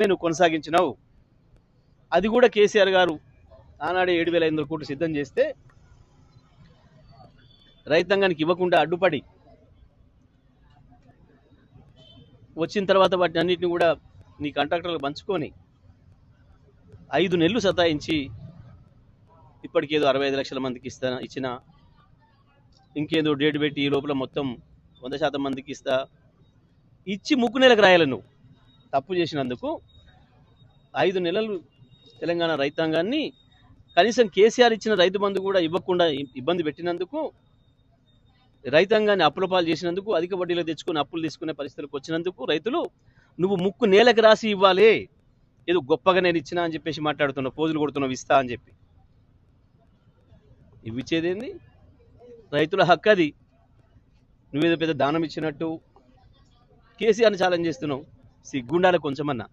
నేను కొనసాగించినావు. అది కూడా కేసీఆర్ గారు ఆనాడే 7,500 కోట్లు సిద్ధం చేస్తే రైతాంగానికి ఇవ్వకుండా అడ్డుపడి వచ్చిన తర్వాత వాటిని అన్నింటినీ కూడా నీ కాంట్రాక్టర్లకు పంచుకొని 5 నెలలు సతాయించి ఇప్పటికేదో 65 లక్షల మందికి ఇచ్చిన ఇంకేదో డేట్ పెట్టి ఈ లోపల మొత్తం 100% మందికి ఇచ్చి ముక్కు నెలకు రాయాలి. నువ్వు తప్పు చేసినందుకు 5 నెలలు తెలంగాణ రైతాంగాన్ని కనీసం కేసీఆర్ ఇచ్చిన రైతు బంధు కూడా ఇవ్వకుండా ఇబ్బంది పెట్టినందుకు, రైతాంగాన్ని అప్పులపాలు చేసినందుకు, అధిక వడ్డీలో తెచ్చుకుని అప్పులు తీసుకునే పరిస్థితులకు వచ్చినందుకు రైతులు నువ్వు ముక్కు నేలకు రాసి ఇవ్వాలి. ఏదో గొప్పగా నేను ఇచ్చినా అని చెప్పేసి మాట్లాడుతున్నావు, పోజులు కొడుతున్నావు ఇస్తా అని చెప్పి. ఇవ్విచ్చేదేంది? రైతుల హక్కు అది. నువ్వేదో పెద్ద దానం ఇచ్చినట్టు కేసీఆర్ని ఛాలెంజ్ చేస్తున్నావు. సిగ్గుండాలి కొంచెమన్నా.